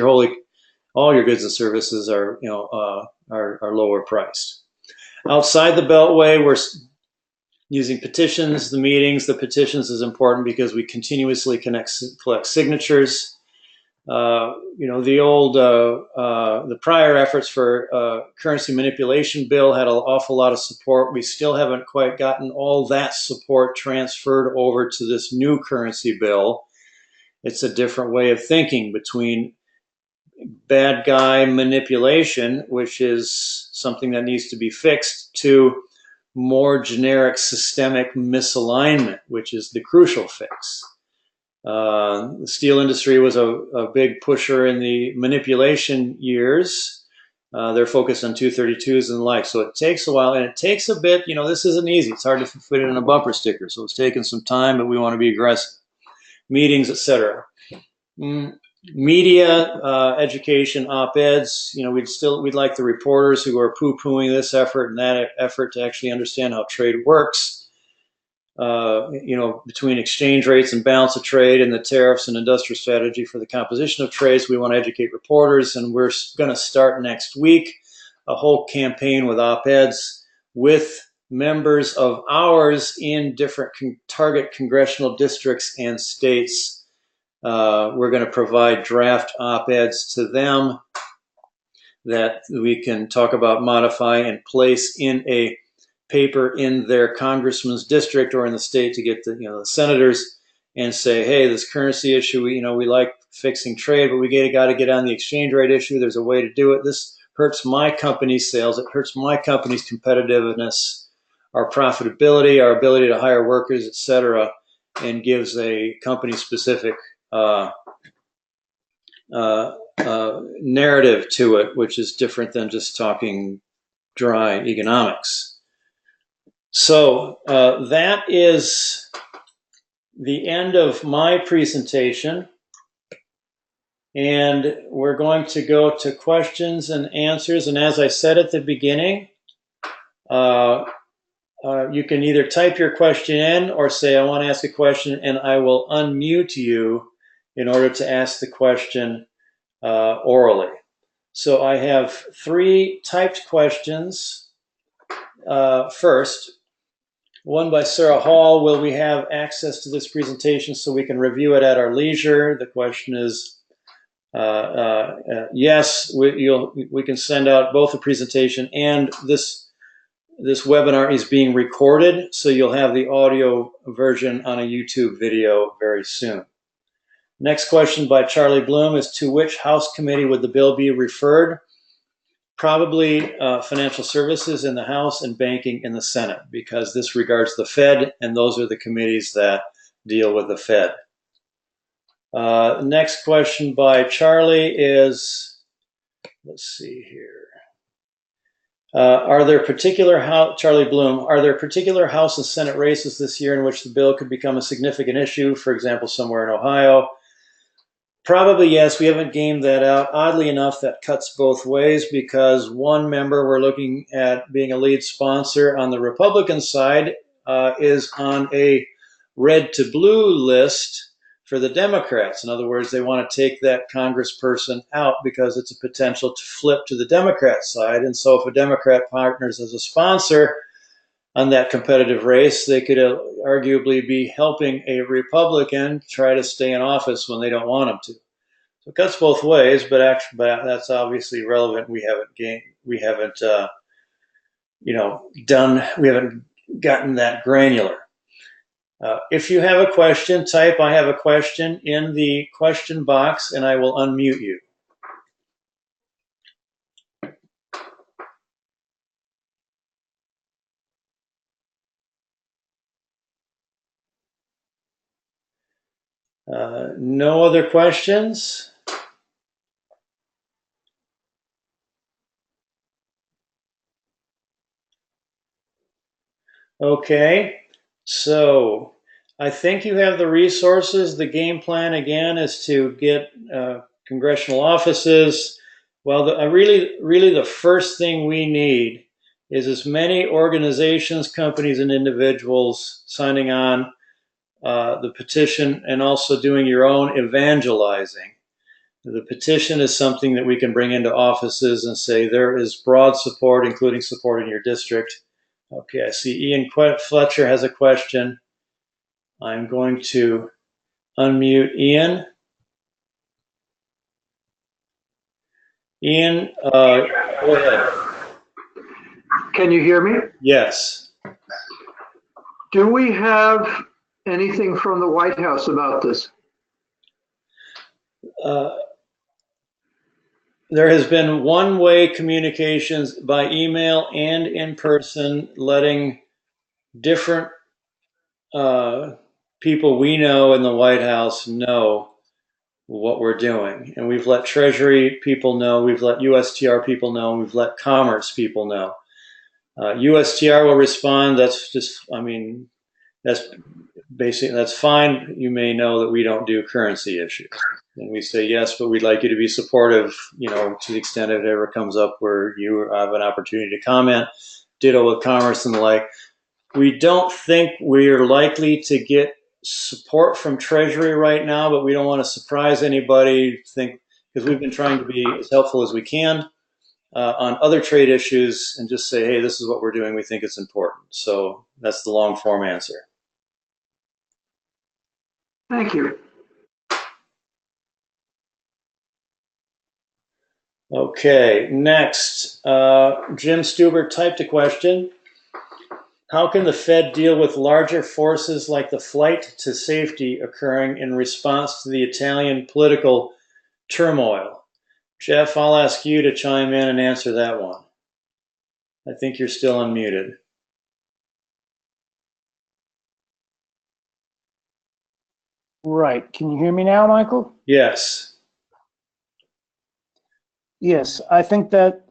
all your goods and services are lower priced. Outside the Beltway, we're using petitions, the meetings. The petitions is important because we continuously collect signatures. The prior efforts for currency manipulation bill had an awful lot of support. We still haven't quite gotten all that support transferred over to this new currency bill. It's a different way of thinking between bad guy manipulation, which is something that needs to be fixed, to more generic systemic misalignment, which is the crucial fix. The steel industry was a big pusher in the manipulation years. They're focused on 232s and the like. So it takes a while, and it takes a bit. This isn't easy. It's hard to fit it in a bumper sticker. So it's taken some time, but we want to be aggressive. Meetings, etc. Media, education, op-eds. We'd like the reporters who are poo-pooing this effort and that effort to actually understand how trade works. Between exchange rates and balance of trade and the tariffs and industrial strategy for the composition of trades, we want to educate reporters, and we're going to start next week a whole campaign with op-eds with members of ours in different target congressional districts and states. We're going to provide draft op-eds to them that we can talk about, modify, and place in a paper in their congressman's district or in the state to get the senators and say, hey, this currency issue, we like fixing trade, but we got to get on the exchange rate issue. There's a way to do it. This hurts my company's sales. It hurts my company's competitiveness, our profitability, our ability to hire workers, et cetera, and gives a company-specific narrative to it, which is different than just talking dry economics. So that is the end of my presentation, and we're going to go to questions and answers. And as I said at the beginning, you can either type your question in or say, I want to ask a question, and I will unmute you in order to ask the question orally. So I have 3 typed questions. First, One by Sarah Hall. Will we have access to this presentation so we can review it at our leisure? The question is yes. We can send out both the presentation and this webinar is being recorded, so you'll have the audio version on a YouTube video very soon. Next question by Charlie Bloom is, to which House committee would the bill be referred? Probably financial services in the House and banking in the Senate, because this regards the Fed, and those are the committees that deal with the Fed. Next question by Charlie is, let's see here. Are there particular Charlie Bloom, are there particular House and Senate races this year in which the bill could become a significant issue, for example, somewhere in Ohio? Probably yes. We haven't gamed that out. Oddly enough, that cuts both ways, because one member we're looking at being a lead sponsor on the Republican side is on a red to blue list for the Democrats. In other words, they want to take that congressperson out because it's a potential to flip to the Democrat side. And so if a Democrat partners as a sponsor on that competitive race, they could arguably be helping a Republican try to stay in office when they don't want him to. So it cuts both ways, but actually, that's obviously relevant. We haven't gotten that granular. If you have a question, type "I have a question" in the question box, and I will unmute you. No other questions? Okay, so I think you have the resources. The game plan, again, is to get congressional offices. Well, really the first thing we need is as many organizations, companies, and individuals signing on the petition, and also doing your own evangelizing. The petition is something that we can bring into offices and say there is broad support, including support in your district. Okay, I see Ian Fletcher has a question. I'm going to unmute Ian. Ian, go ahead. Can you hear me? Yes. Do we have anything from the White House about this? There has been one-way communications by email and in person, letting different people we know in the White House know what we're doing. And we've let Treasury people know, we've let USTR people know, we've let Commerce people know. USTR will respond. That's just, that's basically, that's fine. You may know that we don't do currency issues. And we say, yes, but we'd like you to be supportive, to the extent it ever comes up where you have an opportunity to comment. Ditto with Commerce and the like. We don't think we're likely to get support from Treasury right now, but we don't want to surprise anybody, because we've been trying to be as helpful as we can on other trade issues, and just say, hey, this is what we're doing. We think it's important. So that's the long form answer. Thank you. Okay, next, Jim Stuber typed a question. How can the Fed deal with larger forces like the flight to safety occurring in response to the Italian political turmoil? Jeff, I'll ask you to chime in and answer that one. I think you're still unmuted. Right. Can you hear me now, Michael? Yes. Yes, I think that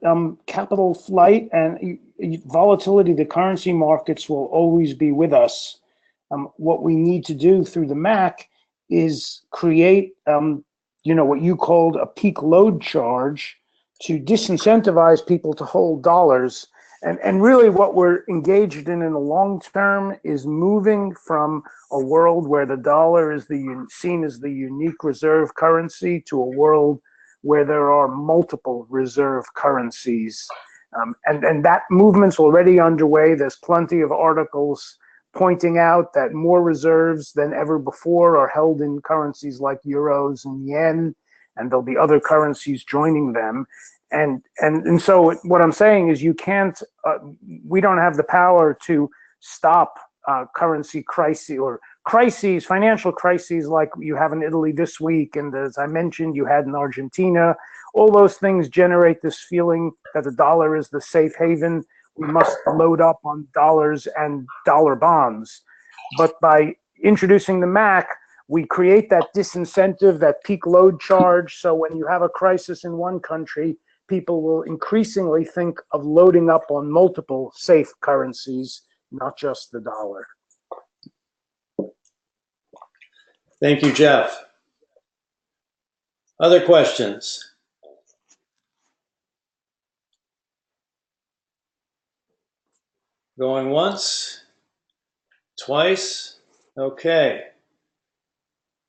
capital flight and volatility of the currency markets will always be with us. What we need to do through the MAC is create, what you called a peak load charge to disincentivize people to hold dollars. And really what we're engaged in the long term is moving from a world where the dollar is seen as the unique reserve currency to a world where there are multiple reserve currencies. And that movement's already underway. There's plenty of articles pointing out that more reserves than ever before are held in currencies like euros and yen, and there'll be other currencies joining them. And so what I'm saying is you can't, we don't have the power to stop currency crises or crises, financial crises like you have in Italy this week, and as I mentioned, you had in Argentina. All those things generate this feeling that the dollar is the safe haven. We must load up on dollars and dollar bonds. But by introducing the MAC, we create that disincentive, that peak load charge. So when you have a crisis in one country, people will increasingly think of loading up on multiple safe currencies, not just the dollar. Thank you, Jeff. Other questions? Going once, twice. Okay.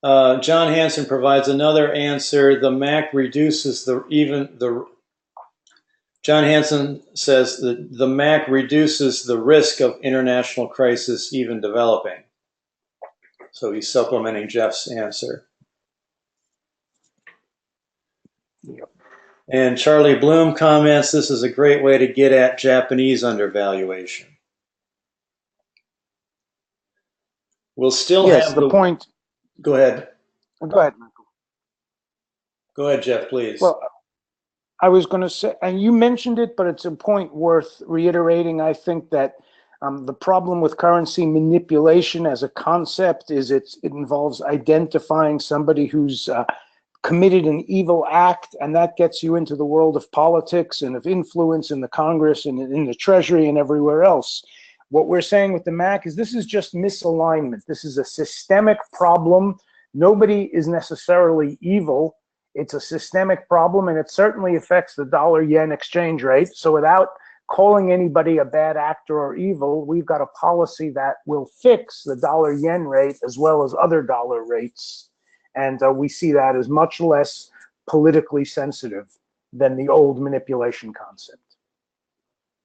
John Hanson provides another answer. The MAC reduces John Hanson says that the MAC reduces the risk of international crisis even developing. So he's supplementing Jeff's answer. Yep. And Charlie Bloom comments, this is a great way to get at Japanese undervaluation. We'll still have the point. Go ahead. Go ahead, Michael. Go ahead, Jeff, please. Well, I was going to say, and you mentioned it, but it's a point worth reiterating. I think that the problem with currency manipulation as a concept is it involves identifying somebody who's committed an evil act, and that gets you into the world of politics and of influence in the Congress and in the Treasury and everywhere else. What we're saying with the MAC is this is just misalignment. This is a systemic problem. Nobody is necessarily evil. It's a systemic problem, and it certainly affects the dollar-yen exchange rate. So without calling anybody a bad actor or evil, we've got a policy that will fix the dollar-yen rate as well as other dollar rates. And we see that as much less politically sensitive than the old manipulation concept.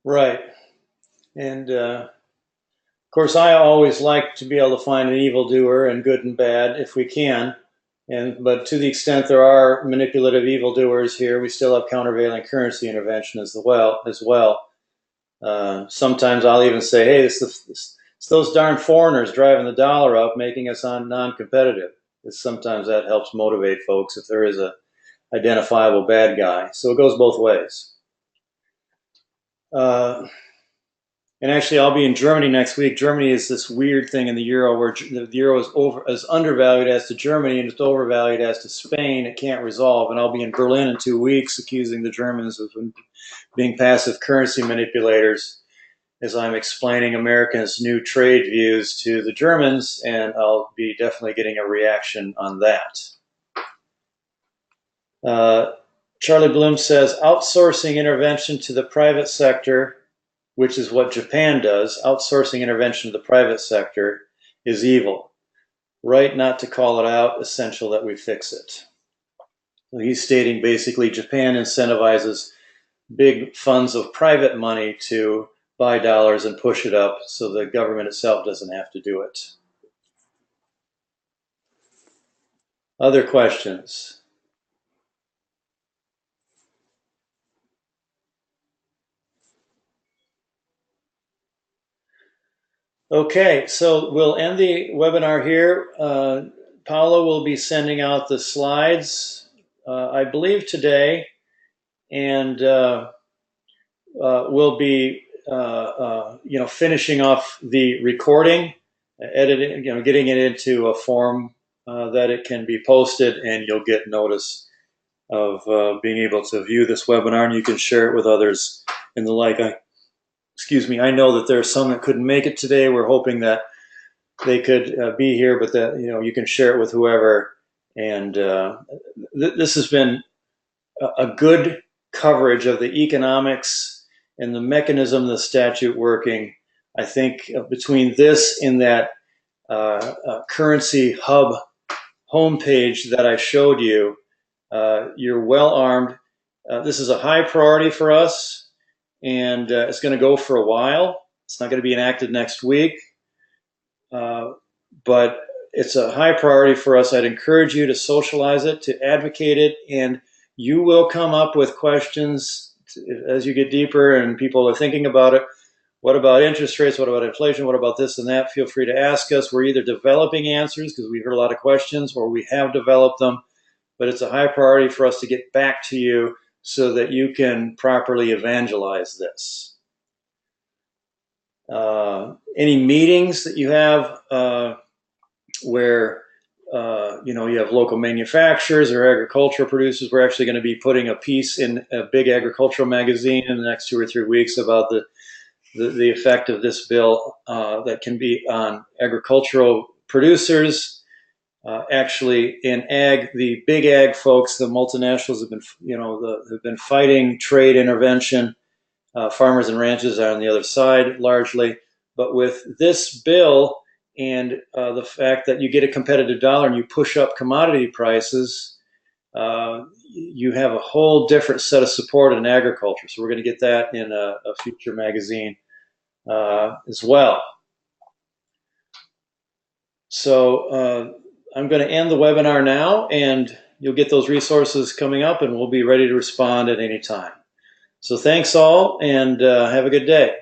Right. And of course, I always like to be able to find an evildoer and good and bad if we can. But to the extent there are manipulative evildoers here, we still have countervailing currency intervention as well. Sometimes I'll even say, hey, it's those darn foreigners driving the dollar up, making us non-competitive. Sometimes that helps motivate folks if there is a identifiable bad guy. So it goes both ways. And actually, I'll be in Germany next week. Germany is this weird thing in the euro where the euro is undervalued as to Germany and it's overvalued as to Spain. It can't resolve. And I'll be in Berlin in 2 weeks accusing the Germans of being passive currency manipulators as I'm explaining Americans' new trade views to the Germans, and I'll be definitely getting a reaction on that. Charlie Bloom says, outsourcing intervention to the private sector, which is what Japan does, outsourcing intervention to the private sector is evil. Right not to call it out, essential that we fix it. So he's stating basically Japan incentivizes big funds of private money to buy dollars and push it up so the government itself doesn't have to do it. Other questions? Okay, so we'll end the webinar here. Paolo will be sending out the slides, I believe today, and we'll be finishing off the recording, editing, getting it into a form that it can be posted, and you'll get notice of being able to view this webinar, and you can share it with others and the like. I know that there are some that couldn't make it today. We're hoping that they could be here, but that you can share it with whoever. And this has been a good coverage of the economics and the mechanism of the statute working. I think between this and that currency hub homepage that I showed you, you're well armed. This is a high priority for us, and it's going to go for a while. It's not going to be enacted next week, but it's a high priority for us. I'd encourage you to socialize it, to advocate it, and you will come up with questions as you get deeper and people are thinking about it. What about interest rates? What about inflation? What about this and that? Feel free to ask us. We're either developing answers because we heard a lot of questions, or we have developed them, but it's a high priority for us to get back to you so that you can properly evangelize this. Any meetings that you have where you have local manufacturers or agricultural producers, we're actually going to be putting a piece in a big agricultural magazine in the next 2 or 3 weeks about the effect of this bill that can be on agricultural producers. Actually, in ag, the big ag folks, the multinationals have been fighting trade intervention. Farmers and ranches are on the other side largely. But with this bill and the fact that you get a competitive dollar and you push up commodity prices, you have a whole different set of support in agriculture. So we're going to get that in a future magazine as well. So I'm going to end the webinar now, and you'll get those resources coming up, and we'll be ready to respond at any time. So thanks all, and have a good day.